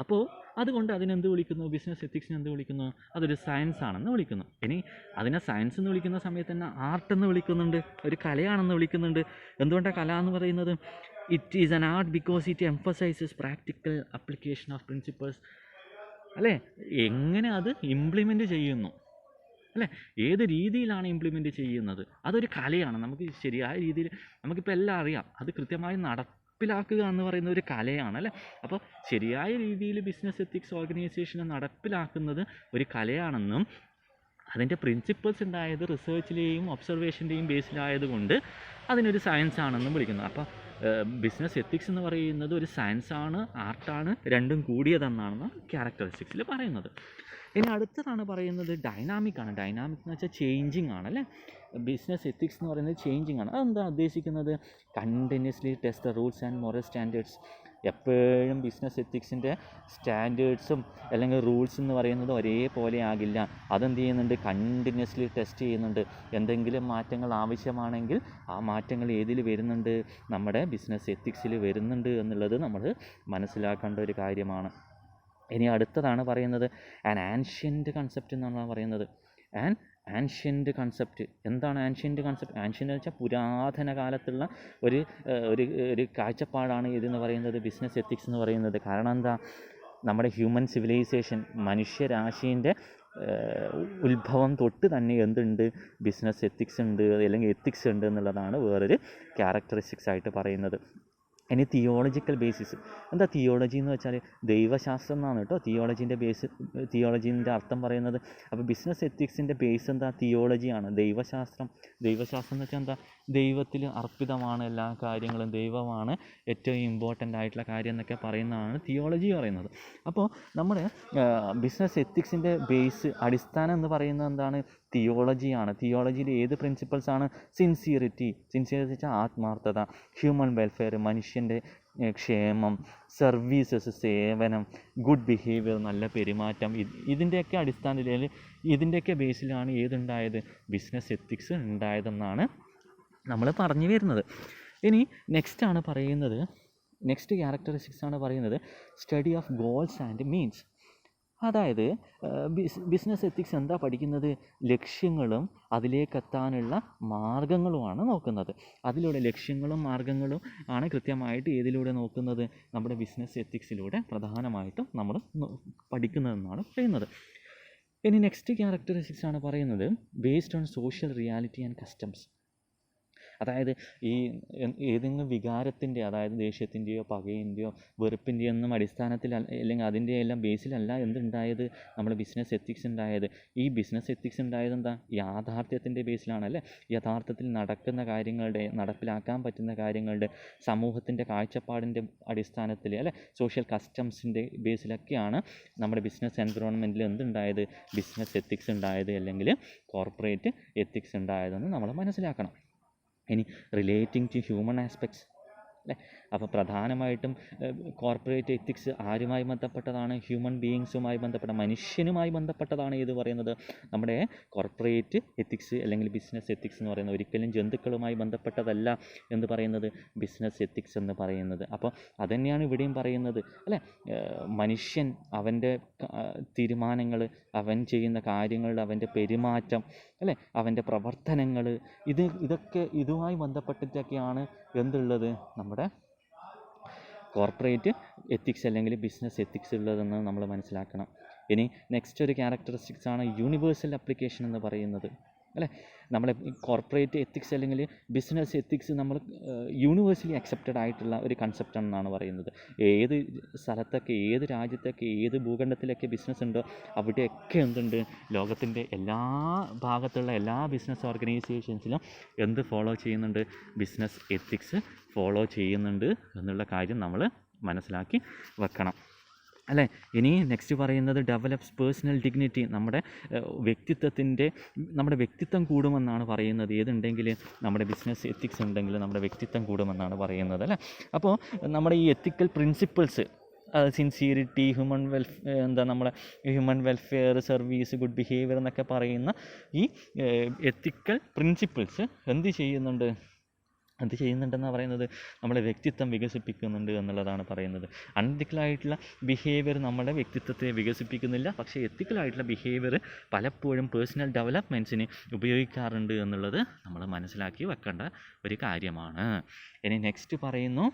[SPEAKER 1] അപ്പോൾ അതുകൊണ്ട് അതിനെന്ത് വിളിക്കുന്നു, ബിസിനസ് എത്തിക്സിന് എന്ത് വിളിക്കുന്നു, അതൊരു സയൻസ് ആണെന്ന് വിളിക്കുന്നു. ഇനി അതിനെ സയൻസ് എന്ന് വിളിക്കുന്ന സമയത്ത് തന്നെ ആർട്ട് എന്ന് വിളിക്കുന്നുണ്ട്, ഒരു കലയാണെന്ന് വിളിക്കുന്നുണ്ട്. എന്തുകൊണ്ടാണ് കല എന്ന് പറയുന്നത്, it is an art because it emphasises practical application of principles അല്ലേ. എങ്ങനെ അത് ഇംപ്ലിമെൻറ്റ് ചെയ്യുന്നു അല്ലേ, ഏത് രീതിയിലാണ് ഇംപ്ലിമെൻറ്റ് ചെയ്യുന്നത്, അതൊരു കലയാണ്. നമുക്ക് ശരിയായ രീതിയിൽ നമുക്കിപ്പോൾ എല്ലാം അറിയാം, അത് കൃത്യമായി നടപ്പിലാക്കുക എന്ന് പറയുന്ന ഒരു കലയാണ് അല്ലേ. അപ്പോൾ ശരിയായ രീതിയിൽ ബിസിനസ് എത്തിക്സ് ഓർഗനൈസേഷനെ നടപ്പിലാക്കുന്നത് ഒരു കലയാണെന്നും അതിൻ്റെ പ്രിൻസിപ്പിൾസ് ഉണ്ടായത് റിസർച്ചിലെയും ഒബ്സർവേഷൻ്റെയും ബേസിലായതുകൊണ്ട് അതിനൊരു സയൻസ് ആണെന്നും വിളിക്കുന്നു. അപ്പോൾ ബിസിനസ് എത്തിക്സ് എന്ന് പറയുന്നത് ഒരു സയൻസാണ്, ആർട്ടാണ്, രണ്ടും കൂടിയതെന്നാണെന്ന് ക്യാരക്ടറിസ്റ്റിക്സിൽ പറയുന്നത്. ഇനി അടുത്തതാണ് പറയുന്നത് ഡൈനാമിക് ആണ്. ഡൈനാമിക് എന്ന് വെച്ചാൽ ചേഞ്ചിങ് ആണ് അല്ലേ. ബിസിനസ് എത്തിക്സ് എന്ന് പറയുന്നത് ചേഞ്ചിങ് ആണ്. അതെന്താ ഉദ്ദേശിക്കുന്നത്, continuously test the rules and moral standards എപ്പോഴും ബിസിനസ് എത്തിക്സിൻ്റെ സ്റ്റാൻഡേർഡ്സും അല്ലെങ്കിൽ റൂൾസ് എന്ന് പറയുന്നത് ഒരേപോലെ ആകില്ല. അതെന്ത് ചെയ്യുന്നുണ്ട്, കണ്ടിന്യൂസ്ലി ടെസ്റ്റ് ചെയ്യുന്നുണ്ട്. എന്തെങ്കിലും മാറ്റങ്ങൾ ആവശ്യമാണെങ്കിൽ ആ മാറ്റങ്ങൾ ഏതിൽ വരുന്നുണ്ട്, നമ്മുടെ ബിസിനസ് എത്തിക്സിൽ വരുന്നുണ്ട് എന്നുള്ളത് നമ്മൾ മനസ്സിലാക്കേണ്ട ഒരു കാര്യമാണ്. ഇനി അടുത്തതാണ് പറയുന്നത് ആൻ ആൻഷ്യൻ്റ് കൺസെപ്റ്റ് എന്നാണ് പറയുന്നത്. ആൻഷ്യൻ്റ് കൺസെപ്റ്റ് എന്താണ്? ആൻഷ്യൻ്റ് കൺസെപ്റ്റ്, ആൻഷ്യൻ്റ് എന്ന് വെച്ചാൽ പുരാതന കാലത്തുള്ള ഒരു ഒരു ഒരു കാഴ്ചപ്പാടാണ് ഇതെന്ന് പറയുന്നത്, ബിസിനസ് എത്തിക്സ് എന്ന് പറയുന്നത്. കാരണം എന്താ, നമ്മുടെ ഹ്യൂമൻ സിവിലൈസേഷൻ, മനുഷ്യരാശീൻ്റെ ഉത്ഭവം തൊട്ട് തന്നെ എന്തുണ്ട്, ബിസിനസ് എത്തിക്സ് ഉണ്ട് അല്ലെങ്കിൽ എത്തിക്സ് ഉണ്ട് എന്നുള്ളതാണ് വേറൊരു ക്യാരക്ടറിസ്റ്റിക്സ് ആയിട്ട് പറയുന്നത്. ഇനി തിയോളജിക്കൽ ബേസിസ്. എന്താ തിയോളജി എന്ന് വെച്ചാൽ? ദൈവശാസ്ത്രം എന്നാണ് കേട്ടോ തിയോളജീൻ്റെ ബേസ്, തിയോളജീൻ്റെ അർത്ഥം പറയുന്നത്. അപ്പോൾ ബിസിനസ് എത്തിക്സിൻ്റെ ബേസ് എന്താ? തിയോളജിയാണ്, ദൈവശാസ്ത്രം. ദൈവശാസ്ത്രം എന്ന് വെച്ചാൽ എന്താ? ദൈവത്തിൽ അർപ്പിതമാണ് എല്ലാ കാര്യങ്ങളും, ദൈവമാണ് ഏറ്റവും ഇമ്പോർട്ടൻ്റ് ആയിട്ടുള്ള കാര്യം എന്നൊക്കെ പറയുന്നതാണ് തിയോളജി പറയുന്നത്. അപ്പോൾ നമ്മുടെ ബിസിനസ് എത്തിക്സിൻ്റെ ബേസ്, അടിസ്ഥാനം എന്ന് പറയുന്നത് എന്താണ്? തിയോളജിയാണ്. തിയോളജിയിൽ ഏത് പ്രിൻസിപ്പിൾസാണ്? സിൻസിയറിറ്റി വെച്ചാൽ ആത്മാർത്ഥത, ഹ്യൂമൻ വെൽഫെയർ മനുഷ്യൻ്റെ ക്ഷേമം, സർവീസസ് സേവനം, ഗുഡ് ബിഹേവിയർ നല്ല പെരുമാറ്റം, ഇതിൻ്റെയൊക്കെ അടിസ്ഥാനത്തിൽ ഇതിൻ്റെയൊക്കെ ബേസിലാണ് ഏതുണ്ടായത്? ബിസിനസ് എത്തിക്സ് ഉണ്ടായതെന്നാണ് നമ്മൾ പറഞ്ഞു വരുന്നത്. ഇനി നെക്സ്റ്റ് ക്യാരക്ടറിസ്റ്റിക്സ് ആണ് പറയുന്നത് study of goals and means. അതായത് ബിസിനസ് എത്തിക്സ് എന്താ പഠിക്കുന്നത്? ലക്ഷ്യങ്ങളും അതിലേക്കെത്താനുള്ള മാർഗങ്ങളുമാണ് നോക്കുന്നത്. അതിലൂടെ ലക്ഷ്യങ്ങളും മാർഗങ്ങളും ആണ് കൃത്യമായിട്ട് ഏതിലൂടെ നോക്കുന്നത്? നമ്മുടെ ബിസിനസ് എത്തിക്സിലൂടെ പ്രധാനമായിട്ടും നമ്മൾ പഠിക്കുന്നതെന്നാണ് പറയുന്നത്. ഇനി നെക്സ്റ്റ് ക്യാരക്ടറിസ്റ്റിക്സ് ആണ് പറയുന്നത് based on social reality and customs. അതായത് ഈ ഏതെങ്കിലും വികാരത്തിൻ്റെ, അതായത് ദേഷ്യത്തിൻ്റെയോ പകയിൻ്റെയോ വെറുപ്പിൻ്റെയോ ഒന്നും അടിസ്ഥാനത്തിൽ അല്ലെങ്കിൽ അതിൻ്റെ എല്ലാം ബേസിലല്ല എന്തുണ്ടായത്, നമ്മുടെ ബിസിനസ് എത്തിക്സ് ഉണ്ടായത്. ഈ ബിസിനസ് എത്തിക്സ് ഉണ്ടായത് എന്താ? യാഥാർത്ഥ്യത്തിൻ്റെ ബേസിലാണല്ലേ. യഥാർത്ഥത്തിൽ നടക്കുന്ന കാര്യങ്ങളുടെ, നടപ്പിലാക്കാൻ പറ്റുന്ന കാര്യങ്ങളുടെ, സമൂഹത്തിൻ്റെ കാഴ്ചപ്പാടിൻ്റെ അടിസ്ഥാനത്തിൽ അല്ലേ, സോഷ്യൽ കസ്റ്റംസിൻ്റെ ബേസിലൊക്കെയാണ് നമ്മുടെ ബിസിനസ് എൻവിറോൺമെൻറ്റിൽ എന്തുണ്ടായത്? ബിസിനസ് എത്തിക്സ് ഉണ്ടായത് അല്ലെങ്കിൽ കോർപ്പറേറ്റ് എത്തിക്സ് ഉണ്ടായതെന്ന് നമ്മൾ മനസ്സിലാക്കണം. ഇനി റിലേറ്റിംഗ് ടു ഹ്യൂമൻ ആസ്പെക്ട്സ് അല്ലേ. അപ്പോൾ പ്രധാനമായിട്ടും കോർപ്പറേറ്റ് എത്തിക്സ് ആരുമായി ബന്ധപ്പെട്ടതാണ്? ഹ്യൂമൻ ബീയിങ്സുമായി ബന്ധപ്പെട്ട, മനുഷ്യനുമായി ബന്ധപ്പെട്ടതാണ്. ഇത് പറയുന്നത് നമ്മുടെ കോർപ്പറേറ്റ് എത്തിക്സ് അല്ലെങ്കിൽ ബിസിനസ് എത്തിക്സ് എന്ന് പറയുന്നത് ഒരിക്കലും ജന്തുക്കളുമായി ബന്ധപ്പെട്ടതല്ല എന്ന് പറയുന്നത് ബിസിനസ് എത്തിക്സ് എന്ന് പറയുന്നത്. അപ്പോൾ അതുതന്നെയാണ് ഇവിടെയും പറയുന്നത് അല്ലേ. മനുഷ്യൻ അവൻ്റെ തീരുമാനങ്ങൾ, അവൻ ചെയ്യുന്ന കാര്യങ്ങളുടെ അവൻ്റെ പെരുമാറ്റം അല്ലേ, അവൻ്റെ പ്രവർത്തനങ്ങൾ, ഇതൊക്കെ ഇതുമായി ബന്ധപ്പെട്ടിട്ടൊക്കെയാണ് എന്തുള്ളത്, നമ്മുടെ കോർപ്പറേറ്റ് എത്തിക്സ് അല്ലെങ്കിൽ ബിസിനസ് എത്തിക്സ് ഉള്ളതെന്ന് നമ്മൾ മനസ്സിലാക്കണം. ഇനി നെക്സ്റ്റ് ഒരു ക്യാരക്ടറിസ്റ്റിക്സ് ആണ് യൂണിവേഴ്സൽ അപ്ലിക്കേഷൻ എന്ന് പറയുന്നത് അല്ലേ. നമ്മളെ കോർപ്പറേറ്റ് എത്തിക്സ് അല്ലെങ്കിൽ ബിസിനസ് എത്തിക്സ് നമ്മൾ യൂണിവേഴ്സലി അക്സെപ്റ്റഡ് ആയിട്ടുള്ള ഒരു കൺസെപ്റ്റ് എന്നാണ് പറയുന്നത്. ഏത് സ്ഥലത്തൊക്കെ, ഏത് രാജ്യത്തൊക്കെ, ഏത് ഭൂഖണ്ഡത്തിലൊക്കെ ബിസിനസ് ഉണ്ടോ അവിടെയൊക്കെ എന്തുണ്ട്, ലോകത്തിൻ്റെ എല്ലാ ഭാഗത്തുള്ള എല്ലാ ബിസിനസ് ഓർഗനൈസേഷൻസിലും എന്ത് ഫോളോ ചെയ്യുന്നുണ്ട്? ബിസിനസ് എത്തിക്സ് ഫോളോ ചെയ്യുന്നുണ്ട് എന്നുള്ള കാര്യം നമ്മൾ മനസ്സിലാക്കി വെക്കണം അല്ലേ. ഇനി നെക്സ്റ്റ് പറയുന്നത് ഡെവലപ്സ് പേഴ്സണൽ ഡിഗ്നിറ്റി. നമ്മുടെ വ്യക്തിത്വം കൂടുമെന്നാണ് പറയുന്നത്. ഏതുണ്ടെങ്കിൽ നമ്മുടെ ബിസിനസ് എത്തിക്സ് ഉണ്ടെങ്കിൽ നമ്മുടെ വ്യക്തിത്വം കൂടുമെന്നാണ് പറയുന്നത് അല്ലേ. അപ്പോൾ നമ്മുടെ ഈ ethical principles, sincerity, human welfare, service, good behaviour എന്നൊക്കെ പറയുന്ന ഈ എത്തിക്കൽ പ്രിൻസിപ്പിൾസ് എന്ത് ചെയ്യുന്നുണ്ടെന്നാണ് പറയുന്നത്? നമ്മുടെ വ്യക്തിത്വം വികസിപ്പിക്കുന്നുണ്ട് എന്നുള്ളതാണ് പറയുന്നത്. അൺഎത്തിക്കലായിട്ടുള്ള ബിഹേവിയർ നമ്മുടെ വ്യക്തിത്വത്തെ വികസിപ്പിക്കുന്നില്ല, പക്ഷേ എത്തിക്കലായിട്ടുള്ള ബിഹേവിയർ പലപ്പോഴും പേഴ്സണൽ ഡെവലപ്മെൻറ്റ്സിന് ഉപയോഗിക്കാറുണ്ട് എന്നുള്ളത് നമ്മൾ മനസ്സിലാക്കി വെക്കേണ്ട ഒരു കാര്യമാണ്. ഇനി നെക്സ്റ്റ് പറയുന്നു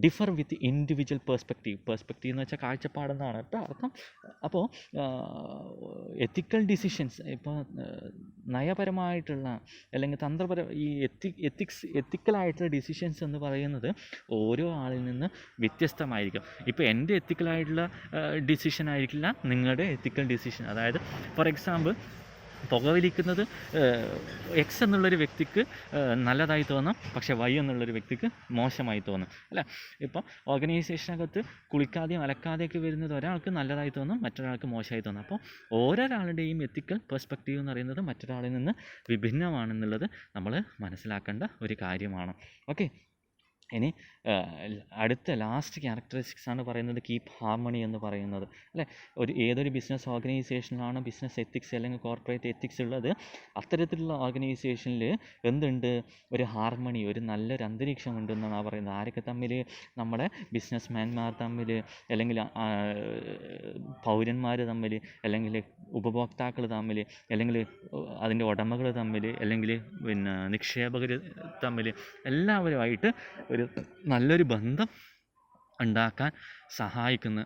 [SPEAKER 1] ഡിഫർ വിത്ത് ഇൻഡിവിജ്വൽ പെർസ്പെക്റ്റീവ് എന്ന് വെച്ചാൽ കാഴ്ചപ്പാടെന്നാണ് കേട്ടോ അർത്ഥം. അപ്പോൾ എത്തിക്കൽ ഡിസിഷൻസ്, ഇപ്പോൾ നയപരമായിട്ടുള്ള അല്ലെങ്കിൽ ഈ എത്തിക്കലായിട്ടുള്ള ഡിസിഷൻസ് എന്ന് പറയുന്നത് ഓരോ ആളിൽ നിന്ന് വ്യത്യസ്തമായിരിക്കും. ഇപ്പോൾ എൻ്റെ എത്തിക്കലായിട്ടുള്ള ഡിസിഷൻ ആയിരിക്കില്ല നിങ്ങളുടെ എത്തിക്കൽ ഡിസിഷൻ. അതായത് ഫോർ എക്സാമ്പിൾ, പുകവലിക്കുന്നത് എക്സ് എന്നുള്ളൊരു വ്യക്തിക്ക് നല്ലതായി തോന്നും, പക്ഷേ വൈ എന്നുള്ളൊരു വ്യക്തിക്ക് മോശമായി തോന്നും അല്ലേ. ഇപ്പോൾ ഓർഗനൈസേഷനകത്ത് കുളിക്കാതെയും അലക്കാതെയൊക്കെ വരുന്നത് ഒരാൾക്ക് നല്ലതായി തോന്നും, മറ്റൊരാൾക്ക് മോശമായി തോന്നും. അപ്പോൾ ഓരോരാളുടെയും എത്തിക്കൽ പെർസ്പെക്റ്റീവ് എന്ന് പറയുന്നത് മറ്റൊരാളിൽ നിന്ന് വിഭിന്നമാണെന്നുള്ളത് നമ്മൾ മനസ്സിലാക്കേണ്ട ഒരു കാര്യമാണ്. ഓക്കെ. ഇനി അടുത്ത ലാസ്റ്റ് ക്യാരക്ടറിസ്റ്റിക്സ് ആണ് പറയുന്നത് കീപ്പ് ഹാർമണി എന്ന് പറയുന്നത്, അല്ലേ? ഏതൊരു ബിസിനസ് ഓർഗനൈസേഷനിലാണ് ബിസിനസ് എത്തിക്സ് അല്ലെങ്കിൽ കോർപ്പറേറ്റ് എത്തിക്സ് ഉള്ളത്, അത്തരത്തിലുള്ള ഓർഗനൈസേഷനിൽ എന്തുണ്ട്? ഒരു ഹാർമണി, ഒരു നല്ലൊരു അന്തരീക്ഷം ഉണ്ടെന്നാണ് പറയുന്നത്. ആരൊക്കെ തമ്മിൽ? നമ്മുടെ ബിസിനസ്മാൻമാർ തമ്മിൽ, അല്ലെങ്കിൽ പൗരന്മാർ തമ്മിൽ, അല്ലെങ്കിൽ ഉപഭോക്താക്കൾ തമ്മിൽ, അല്ലെങ്കിൽ അതിൻ്റെ ഉടമകൾ തമ്മിൽ, അല്ലെങ്കിൽ പിന്നെ നിക്ഷേപകർ തമ്മിൽ, എല്ലാവരുമായിട്ട് ഒരു നല്ലൊരു ബന്ധം ഉണ്ടാക്കാൻ സഹായിക്കുന്നു.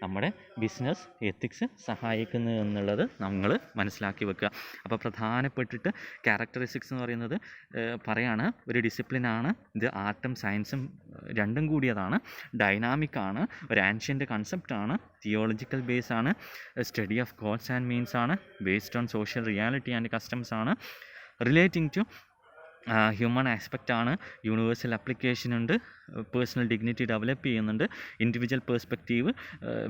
[SPEAKER 1] നമ്മുടെ ബിസിനസ് എത്തിക്സ് സഹായിക്കുന്നു എന്നുള്ളത് നമ്മൾ മനസ്സിലാക്കി വെക്കുക. അപ്പോൾ പ്രധാനപ്പെട്ടിട്ട് ക്യാരക്ടറിസ്റ്റിക്സ് എന്ന് പറയുന്നത് പറയാണ്, ഒരു ഡിസിപ്ലിനാണ് ഇത്. ആർട്ടും സയൻസും രണ്ടും കൂടിയതാണ്. ഡൈനാമിക്കാണ്, ഒരു ആൻഷ്യൻ്റ് കൺസെപ്റ്റാണ്, തിയോളജിക്കൽ ബേസ് ആണ്, study of gods and means ആണ്, based on social reality and customs ആണ്, റിലേറ്റിംഗ് ടു ഹ്യൂമൺ ആസ്പെക്റ്റ് ആണ്, യൂണിവേഴ്സൽ ആപ്ലിക്കേഷൻ ഉണ്ട്, പേഴ്സണൽ ഡിഗ്നിറ്റി ഡെവലപ്പ് ചെയ്യുന്നുണ്ട്, ഇൻഡിവിജ്വൽ പേഴ്സ്പെക്റ്റീവ്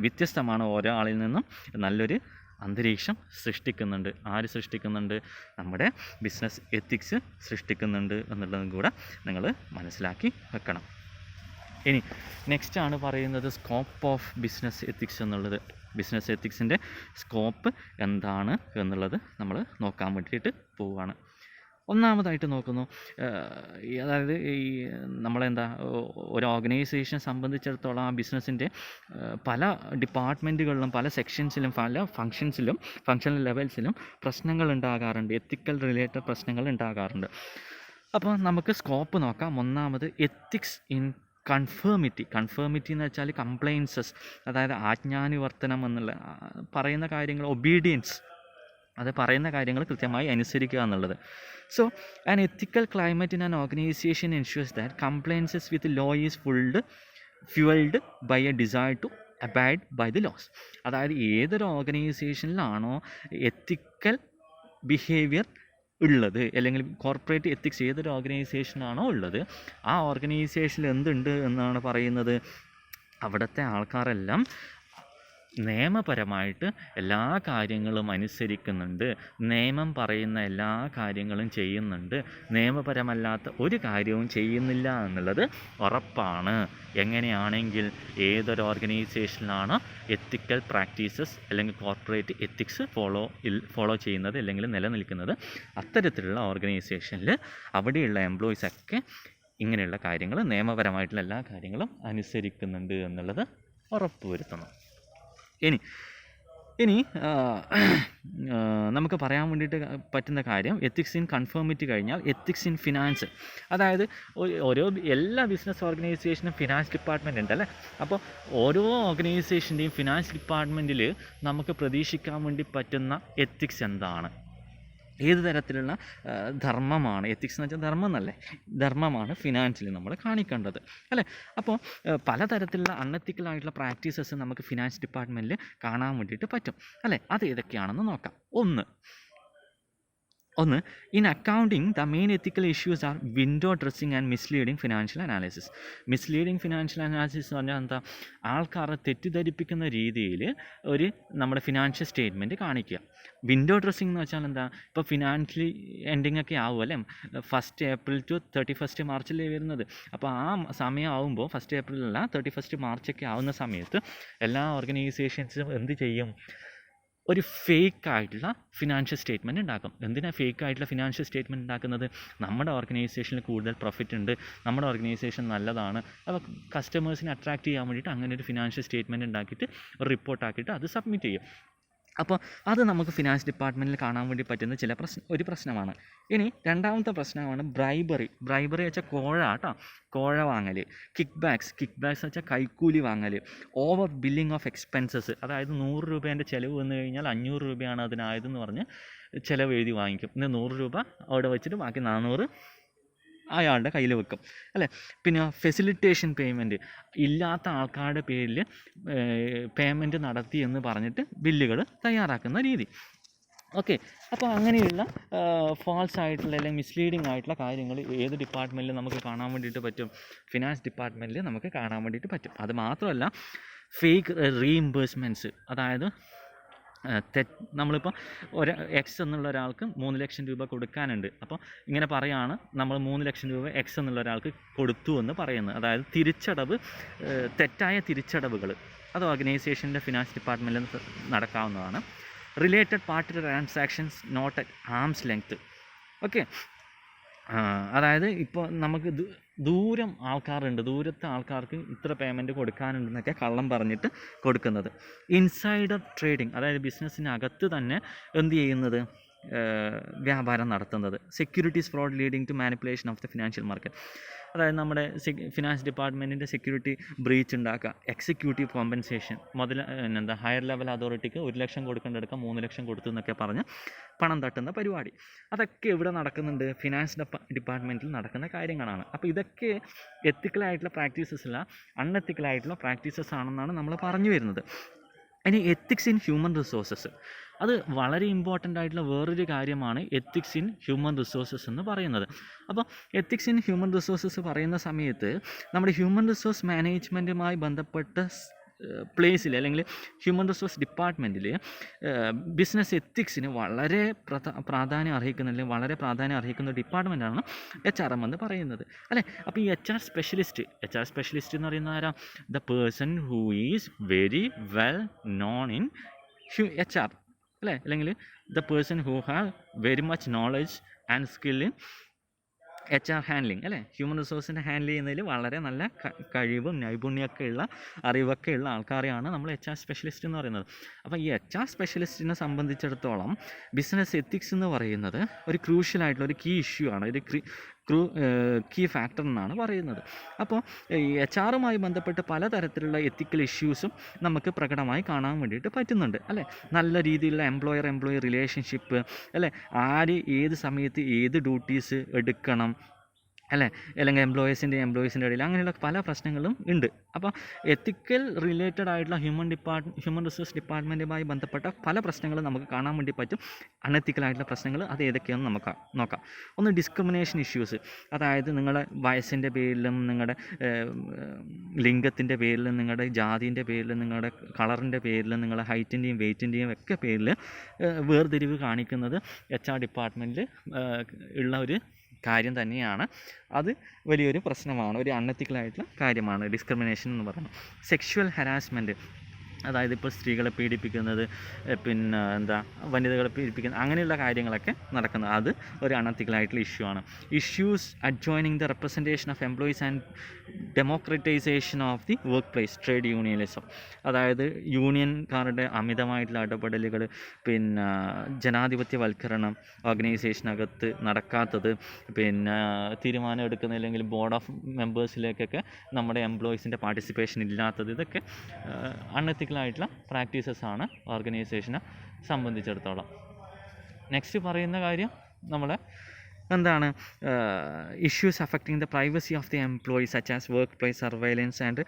[SPEAKER 1] വ്യത്യസ്തമാണ് ഓരോ ആളിൽ നിന്നും, നല്ലൊരു അന്തരീക്ഷം സൃഷ്ടിക്കുന്നുണ്ട്. ആര് സൃഷ്ടിക്കുന്നുണ്ട്? നമ്മുടെ ബിസിനസ് എത്തിക്സ് സൃഷ്ടിക്കുന്നുണ്ട് എന്നുള്ളതും കൂടെ നിങ്ങൾ മനസ്സിലാക്കി വെക്കണം. ഇനി നെക്സ്റ്റ് പറയുന്നത് സ്കോപ്പ് ഓഫ് ബിസിനസ് എത്തിക്സ് എന്നുള്ളത്. ബിസിനസ് എത്തിക്സിൻ്റെ സ്കോപ്പ് എന്താണ് എന്നുള്ളത് നമ്മൾ നോക്കാൻ വേണ്ടിയിട്ട് പോവുകയാണ്. ഒന്നാമതായിട്ട് നോക്കുന്നു, അതായത് ഈ നമ്മളെന്താ, ഒരു ഓർഗനൈസേഷനെ സംബന്ധിച്ചിടത്തോളം ആ ബിസിനസ്സിൻ്റെ പല ഡിപ്പാർട്ട്മെൻറ്റുകളിലും, പല സെക്ഷൻസിലും, പല ഫങ്ഷണൽ ലെവൽസിലും പ്രശ്നങ്ങൾ ഉണ്ടാകാറുണ്ട്, എത്തിക്കൽ റിലേറ്റഡ് പ്രശ്നങ്ങൾ ഉണ്ടാകാറുണ്ട്. അപ്പോൾ നമുക്ക് സ്കോപ്പ് നോക്കാം. ഒന്നാമത് എത്തിക്സ് ഇൻ കൺഫേമിറ്റി എന്ന് വെച്ചാൽ കംപ്ലൈൻസസ്, അതായത് ആജ്ഞാനുവർത്തനം എന്നുള്ള പറയുന്ന കാര്യങ്ങൾ, ഒബീഡിയൻസ്, അത് പറയുന്ന കാര്യങ്ങൾ കൃത്യമായി അനുസരിക്കുക എന്നുള്ളത്. So an ethical climate in an organisation ensures that compliances with law is fuelled by a desire to abide by the laws. അതായത് ഏതൊരു ഓർഗനൈസേഷനിലാണോ എത്തിക്കൽ ബിഹേവിയർ ഉള്ളത്, അല്ലെങ്കിൽ കോർപ്പറേറ്റ് എത്തിക്സ് ഏതൊരു ഓർഗനൈസേഷനാണോ ഉള്ളത്, ആ ഓർഗനൈസേഷനിൽ എന്തുണ്ട് എന്നാണ് പറയുന്നത്? അവിടുത്തെ ആൾക്കാരെല്ലാം നിയമപരമായിട്ട് എല്ലാ കാര്യങ്ങളും അനുസരിക്കുന്നുണ്ട്, നിയമം പറയുന്ന എല്ലാ കാര്യങ്ങളും ചെയ്യുന്നുണ്ട്, നിയമപരമല്ലാത്ത ഒരു കാര്യവും ചെയ്യുന്നില്ല എന്നുള്ളത് ഉറപ്പാണ്. എങ്ങനെയാണെങ്കിൽ ഏതൊരു ഓർഗനൈസേഷനിലാണോ എത്തിക്കൽ പ്രാക്ടീസസ് അല്ലെങ്കിൽ കോർപ്പറേറ്റ് എത്തിക്സ് ഫോളോ ചെയ്യുന്നത് അല്ലെങ്കിൽ നിലനിൽക്കുന്നത്, അത്തരത്തിലുള്ള ഓർഗനൈസേഷനിൽ അവിടെയുള്ള എംപ്ലോയീസൊക്കെ ഇങ്ങനെയുള്ള കാര്യങ്ങൾ, നിയമപരമായിട്ടുള്ള എല്ലാ കാര്യങ്ങളും അനുസരിക്കുന്നുണ്ട് എന്നുള്ളത് ഉറപ്പുവരുത്തണം. ഇനി നമുക്ക് പറയാൻ വേണ്ടിയിട്ട് പറ്റുന്ന കാര്യം, എത്തിക്സ് ഇൻ കൺഫേമിറ്റി കഴിഞ്ഞാൽ എത്തിക്സ് ഇൻ ഫിനാൻസ്. അതായത് എല്ലാ ബിസിനസ് ഓർഗനൈസേഷനും ഫിനാൻസ് ഡിപ്പാർട്ട്മെൻറ്റ് ഉണ്ടല്ലേ. അപ്പോൾ ഓരോ ഓർഗനൈസേഷൻ്റെയും ഫിനാൻസ് ഡിപ്പാർട്ട്മെൻറ്റിൽ നമുക്ക് പ്രതീക്ഷിക്കാൻ വേണ്ടി പറ്റുന്ന എത്തിക്സ് എന്താണ്? ഏത് തരത്തിലുള്ള ധർമ്മമാണ്? എത്തിക്സ് എന്ന് വെച്ചാൽ ധർമ്മം എന്നല്ലേ, ധർമ്മമാണ് ഫിനാൻസിൽ നമ്മൾ കാണിക്കേണ്ടത്, അല്ലേ? അപ്പോൾ പലതരത്തിലുള്ള അൺഎത്തിക്കലായിട്ടുള്ള പ്രാക്ടീസസ് നമുക്ക് ഫിനാൻസ് ഡിപ്പാർട്ട്മെൻറ്റിൽ കാണാൻ വേണ്ടിയിട്ട് പറ്റും, അല്ലേ? അത് ഏതൊക്കെയാണെന്ന് നോക്കാം. ഒന്ന്, in accounting the main ethical issues R window dressing and misleading financial analysis. Misleading financial analysis എന്ന് പറഞ്ഞാൽ എന്താ? ആൾക്കാരെ തെറ്റിദ്ധരിപ്പിക്കുന്ന രീതിയിൽ നമ്മുടെ ഫിനാൻഷ്യൽ സ്റ്റേറ്റ്മെൻറ്റ് കാണിക്കുക. വിൻഡോ ഡ്രസ്സിങ് എന്ന് വെച്ചാൽ എന്താ? ഇപ്പോൾ ഫിനാൻഷ്യലി എൻഡിങ് ഒക്കെ ആവും അല്ലേ, 1 ഏപ്രിൽ ടു 31 മാർച്ചിലേ വരുന്നത്. അപ്പോൾ ആ സമയമാകുമ്പോൾ 1 ഏപ്രിലല്ല, 31 മാർച്ചൊക്കെ ആവുന്ന സമയത്ത് എല്ലാ ഓർഗനൈസേഷൻസും എന്ത് ചെയ്യും? ഒരു ഫേക്കായിട്ടുള്ള ഫിനാൻഷ്യൽ സ്റ്റേറ്റ്മെൻറ്റ് ഉണ്ടാക്കും. എന്തിനാണ് ഫേക്കായിട്ടുള്ള ഫിനാൻഷ്യൽ സ്റ്റേറ്റ്മെൻറ്റ് ഉണ്ടാക്കുന്നത്? നമ്മുടെ ഓർഗനൈസേഷനിൽ കൂടുതൽ പ്രോഫിറ്റ് ഉണ്ട്, നമ്മുടെ ഓർഗനൈസേഷൻ നല്ലതാണ്, അപ്പോൾ കസ്റ്റമേഴ്സിനെ അട്രാക്റ്റ് ചെയ്യാൻ വേണ്ടിയിട്ട് അങ്ങനെ ഒരു ഫിനാൻഷ്യൽ സ്റ്റേറ്റ്മെൻറ്റ് ഉണ്ടാക്കിയിട്ട് ഒരു റിപ്പോർട്ടാക്കിയിട്ട് അത് സബ്മിറ്റ് ചെയ്യും. അപ്പോൾ അത് നമുക്ക് ഫിനാൻസ് ഡിപ്പാർട്ട്മെൻറ്റിൽ കാണാൻ വേണ്ടി പറ്റുന്ന ഒരു പ്രശ്നമാണ്. ഇനി രണ്ടാമത്തെ പ്രശ്നമാണ് ബ്രൈബറി വെച്ചാൽ കോഴ വാങ്ങൽ. കിക്ക് ബാക്സ് വെച്ചാൽ കൈക്കൂലി വാങ്ങൽ. ഓവർ ബില്ലിംഗ് ഓഫ് എക്സ്പെൻസസ്, അതായത് 100 രൂപേൻ്റെ ചിലവ് വന്നു കഴിഞ്ഞാൽ 500 രൂപയാണ് അതിനായതെന്ന് പറഞ്ഞ് ചിലവ് എഴുതി വാങ്ങിക്കും. ഇന്ന് 100 രൂപ അവിടെ വെച്ചിട്ട് ബാക്കി 400 അയാളുടെ കയ്യിൽ വെക്കും, അല്ലേ? പിന്നെ ഫെസിലിറ്റേഷൻ പേയ്മെൻറ്റ്, ഇല്ലാത്ത ആൾക്കാരുടെ പേരിൽ പേയ്മെൻറ്റ് നടത്തി എന്ന് പറഞ്ഞിട്ട് ബില്ലുകൾ തയ്യാറാക്കുന്ന രീതി. ഓക്കെ, അപ്പോൾ അങ്ങനെയുള്ള ഫാൾസ് ആയിട്ടുള്ള അല്ലെങ്കിൽ മിസ്ലീഡിങ് ആയിട്ടുള്ള കാര്യങ്ങൾ ഏത് ഡിപ്പാർട്ട്മെൻറ്റിൽ നമുക്ക് കാണാൻ വേണ്ടിയിട്ട് പറ്റും? ഫിനാൻസ് ഡിപ്പാർട്ട്മെൻറ്റിൽ നമുക്ക് കാണാൻ വേണ്ടിയിട്ട് പറ്റും. അത് മാത്രമല്ല ഫേക്ക് റീഇംബേഴ്സ്മെൻറ്റ്സ്, അതായത് നമ്മളിപ്പോൾ എക്സ് എന്നുള്ള ഒരാൾക്ക് 3 ലക്ഷം രൂപ കൊടുക്കാനുണ്ട്. അപ്പോൾ ഇങ്ങനെ പറയുകയാണ്, നമ്മൾ 3 ലക്ഷം രൂപ എക്സ് എന്നുള്ള ഒരാൾക്ക് കൊടുത്തു എന്ന് പറയുന്നത്. അതായത് തെറ്റായ തിരിച്ചടവുകൾ അത് ഓർഗനൈസേഷൻ്റെ ഫിനാൻസ് ഡിപ്പാർട്ട്മെൻറ്റിൽ നടക്കാവുന്നതാണ്. Related party transactions not at arm's length. Okay, അതായത് ഇപ്പോൾ നമുക്ക് ദൂരത്തെ ആൾക്കാർക്ക് ഇത്ര പേയ്മെൻറ്റ് കൊടുക്കാനുണ്ടെന്നൊക്കെ കള്ളം പറഞ്ഞിട്ട് കൊടുക്കുന്നത്. ഇൻസൈഡർ ട്രേഡിംഗ്, അതായത് ബിസിനസ്സിനകത്ത് തന്നെ എന്ത് ചെയ്യുന്നത്, വ്യാപാരം നടത്തുന്നത്. Securities fraud leading to manipulation of the financial market, അതായത് നമ്മുടെ ഫിനാൻസ് ഡിപ്പാർട്ട്മെൻറ്റിൻ്റെ സെക്യൂരിറ്റി ബ്രീച്ച് ഉണ്ടാക്കുക. എക്സിക്യൂട്ടീവ് കോമ്പൻസേഷൻ, ഹയർ ലെവൽ അതോറിറ്റിക്ക് 1 ലക്ഷം കൊടുക്കേണ്ടടുക്ക 3 ലക്ഷം കൊടുത്തു എന്നൊക്കെ പറഞ്ഞ് പണം തട്ടുന്ന പരിപാടി. അതൊക്കെ ഇവിടെ നടക്കുന്നുണ്ട്, ഫിനാൻസ് ഡിപ്പാർട്ട്മെൻറ്റിൽ നടക്കുന്ന കാര്യങ്ങളാണ്. അപ്പോൾ ഇതൊക്കെ എത്തിക്കലായിട്ടുള്ള പ്രാക്ടീസസ് അല്ല, അൺഎത്തിക്കലായിട്ടുള്ള പ്രാക്ടീസസ് ആണെന്നാണ് നമ്മൾ പറഞ്ഞു വരുന്നത്. ഇനി എത്തിക്സ് ഇൻ ഹ്യൂമൻ റിസോഴ്സസ്, അത് വളരെ ഇമ്പോർട്ടൻ്റ് ആയിട്ടുള്ള വേറൊരു കാര്യമാണ് എത്തിക്സ് ഇൻ ഹ്യൂമൻ റിസോഴ്സസ് എന്ന് പറയുന്നത്. അപ്പോൾ എത്തിക്സ് ഇൻ ഹ്യൂമൻ റിസോഴ്സസ് പറയുന്ന സമയത്ത് നമ്മുടെ ഹ്യൂമൻ റിസോഴ്സ് മാനേജ്മെൻറ്റുമായി ബന്ധപ്പെട്ട പ്ലേസിൽ അല്ലെങ്കിൽ ഹ്യൂമൻ റിസോഴ്സ് ഡിപ്പാർട്ട്മെൻറ്റിൽ ബിസിനസ് എത്തിക്സിന് വളരെ പ്രാധാന്യം അർഹിക്കുന്ന ഡിപ്പാർട്ട്മെൻറ്റാണ് HRM എന്ന് പറയുന്നത്, അല്ലേ? അപ്പോൾ ഈ HR സ്പെഷ്യലിസ്റ്റ് എന്ന് പറയുന്ന ആരാ? The person who is very well known in HR, അല്ലേ? അല്ലെങ്കിൽ the person who have very much knowledge and skill in HR handling, അല്ലേ? ഹ്യൂമൻ റിസോഴ്സിനെ ഹാൻഡിൽ ചെയ്യുന്നതിൽ വളരെ നല്ല കഴിവും നൈപുണ്യമൊക്കെ ഉള്ള അറിവൊക്കെ ഉള്ള ആൾക്കാരെയാണ് നമ്മൾ HR സ്പെഷ്യലിസ്റ്റ് എന്ന് പറയുന്നത്. അപ്പോൾ ഈ HR സ്പെഷ്യലിസ്റ്റിനെ സംബന്ധിച്ചിടത്തോളം ബിസിനസ് എത്തിക്സ് എന്ന് പറയുന്നത് ഒരു ക്രൂഷ്യലായിട്ടുള്ള ഒരു കീ ഇഷ്യൂ ആണ്, ഒരു കീ ഫാക്ടർ എന്നാണ് പറയുന്നത്. അപ്പോൾ ഈ HR-മായി ബന്ധപ്പെട്ട് പലതരത്തിലുള്ള എത്തിക്കൽ ഇഷ്യൂസും നമുക്ക് പ്രകടമായി കാണാൻ വേണ്ടിയിട്ട് പറ്റുന്നുണ്ട്, അല്ലേ? നല്ല രീതിയിലുള്ള എംപ്ലോയർ റിലേഷൻഷിപ്പ്, അല്ലേ? ആര് ഏത് സമയത്ത് ഏത് ഡ്യൂട്ടീസ് എടുക്കണം, അല്ലേ? അല്ലെങ്കിൽ എംപ്ലോയീസിൻ്റെ ഇടയിൽ അങ്ങനെയുള്ള പല പ്രശ്നങ്ങളും ഉണ്ട്. അപ്പോൾ എത്തിക്കൽ റിലേറ്റഡ് ആയിട്ടുള്ള ഹ്യൂമൻ റിസോഴ്സ് ഡിപ്പാർട്ട്മെൻറ്റുമായി ബന്ധപ്പെട്ട പല പ്രശ്നങ്ങളും നമുക്ക് കാണാൻ വേണ്ടി പറ്റും. അൺഎത്തിക്കലായിട്ടുള്ള പ്രശ്നങ്ങൾ അത് ഏതൊക്കെയാണെന്ന് നമുക്ക് നോക്കാം. ഒന്ന്, ഡിസ്ക്രിമിനേഷൻ ഇഷ്യൂസ്, അതായത് നിങ്ങളുടെ വയസ്സിൻ്റെ പേരിലും നിങ്ങളുടെ ലിംഗത്തിൻ്റെ പേരിലും നിങ്ങളുടെ ജാതിൻ്റെ പേരിലും നിങ്ങളുടെ കളറിൻ്റെ പേരിലും നിങ്ങളുടെ ഹൈറ്റിൻ്റെയും വെയ്റ്റിൻ്റെയും ഒക്കെ പേരിൽ വേർതിരിവ് കാണിക്കുന്നത് HR ഡിപ്പാർട്ട്മെൻറ്റിൽ ഉള്ള ഒരു കാര്യം തന്നെയാണ്. അത് വലിയൊരു പ്രശ്നമാണ്, ഒരു അൺഎത്തിക്കലായിട്ടുള്ള കാര്യമാണ് ഡിസ്ക്രിമിനേഷൻ എന്ന് പറയുന്നത്. സെക്ഷുവൽ ഹരാസ്മെൻറ്റ്, അതായത് ഇപ്പോൾ സ്ത്രീകളെ പീഡിപ്പിക്കുന്നത്, വനിതകളെ പീഡിപ്പിക്കുന്നത്, അങ്ങനെയുള്ള കാര്യങ്ങളൊക്കെ നടക്കുന്നത്, അത് ഒരു അൺഎത്തിക്കലായിട്ടുള്ള ഇഷ്യൂ ആണ്. Issues adjoining the representation of employees and democratisation of the work place, trade unionism, അതായത് യൂണിയൻകാരുടെ അമിതമായിട്ടുള്ള ഇടപെടലുകൾ, ജനാധിപത്യവൽക്കരണം ഓർഗനൈസേഷനകത്ത് നടക്കാത്തത്, തീരുമാനം എടുക്കുന്നില്ലെങ്കിൽ ബോർഡ് ഓഫ് മെമ്പേഴ്സിലേക്കൊക്കെ നമ്മുടെ എംപ്ലോയീസിൻ്റെ പാർട്ടിസിപ്പേഷൻ ഇല്ലാത്തത്, ഇതൊക്കെ അൺഎത്തിക്കലായിട്ടുള്ള പ്രാക്ടീസസ് ആണ് ഓർഗനൈസേഷനെ സംബന്ധിച്ചിടത്തോളം. നെക്സ്റ്റ് പറയുന്ന കാര്യം നമ്മളെ എന്താണ്, issues affecting the privacy of the employees such as work place surveillance and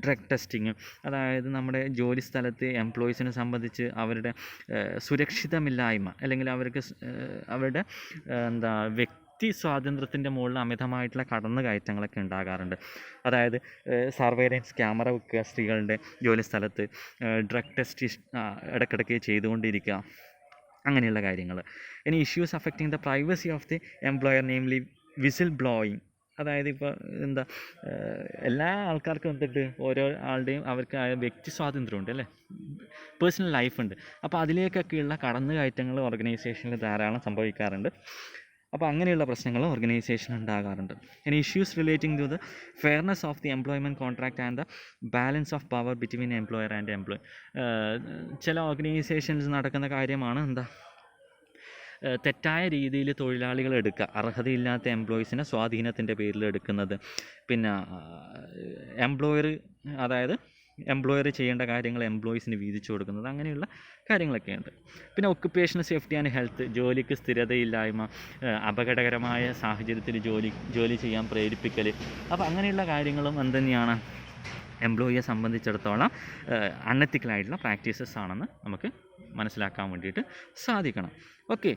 [SPEAKER 1] drug testing, അതായത് നമ്മുടെ ജോലി സ്ഥലത്ത് എംപ്ലോയീസിനെ സംബന്ധിച്ച് അവരുടെ സുരക്ഷിതമില്ലായ്മ, അല്ലെങ്കിൽ അവരുടെ സ്വാതന്ത്ര്യത്തിൻ്റെ മുകളിൽ അമിതമായിട്ടുള്ള കടന്നുകയറ്റങ്ങളൊക്കെ ഉണ്ടാകാറുണ്ട്. അതായത് സർവൈലൻസ് ക്യാമറ വെക്കുക സ്ത്രീകളുടെ ജോലി സ്ഥലത്ത്, ഡ്രഗ് ടെസ്റ്റ് ഇടയ്ക്കിടയ്ക്ക് ചെയ്തുകൊണ്ടിരിക്കുക, അങ്ങനെയുള്ള കാര്യങ്ങൾ. ഇനി issues affecting the privacy of the employer, namely whistle blowing, അതായത് ഇപ്പോൾ എല്ലാ ആൾക്കാർക്കും ഓരോ ആളുടെയും അവർക്ക് വ്യക്തി സ്വാതന്ത്ര്യമുണ്ട്, അല്ലേ? പേഴ്സണൽ ലൈഫുണ്ട്. അപ്പോൾ അതിലേക്കൊക്കെയുള്ള കടന്നുകയറ്റങ്ങൾ ഓർഗനൈസേഷനിൽ ധാരാളം സംഭവിക്കാറുണ്ട്. അപ്പോൾ അങ്ങനെയുള്ള പ്രശ്നങ്ങൾ ഓർഗനൈസേഷൻ ഉണ്ടാകാറുണ്ട്. ഇനി issues relating to the fairness of the employment contract and the balance of power between employer and employee. ചില ഓർഗനൈസേഷൻസ് നടക്കുന്ന കാര്യമാണ് തെറ്റായ രീതിയിൽ തൊഴിലാളികൾ എടുക്കുക, അർഹതയില്ലാത്ത എംപ്ലോയീസിനെ സ്വാധീനത്തിൻ്റെ പേരിൽ എടുക്കുന്നത്, എംപ്ലോയർ ചെയ്യേണ്ട കാര്യങ്ങൾ എംപ്ലോയീസിന് വീതിച്ചു കൊടുക്കുന്നത്, അങ്ങനെയുള്ള കാര്യങ്ങളൊക്കെയുണ്ട്. പിന്നെ ഒക്കുപ്പേഷണൽ സേഫ്റ്റി ആൻഡ് ഹെൽത്ത്, ജോലിക്ക് സ്ഥിരതയില്ലായ്മ, അപകടകരമായ സാഹചര്യത്തിൽ ജോലി ചെയ്യാൻ പ്രേരിപ്പിക്കൽ, അപ്പോൾ അങ്ങനെയുള്ള കാര്യങ്ങളും എന്തുതന്നെയാണ് എംപ്ലോയിയെ സംബന്ധിച്ചിടത്തോളം അൺഎത്തിക്കലായിട്ടുള്ള പ്രാക്ടീസസ് ആണെന്ന് നമുക്ക് മനസ്സിലാക്കാൻ വേണ്ടിയിട്ട് സാധിക്കണം. ഓക്കെ.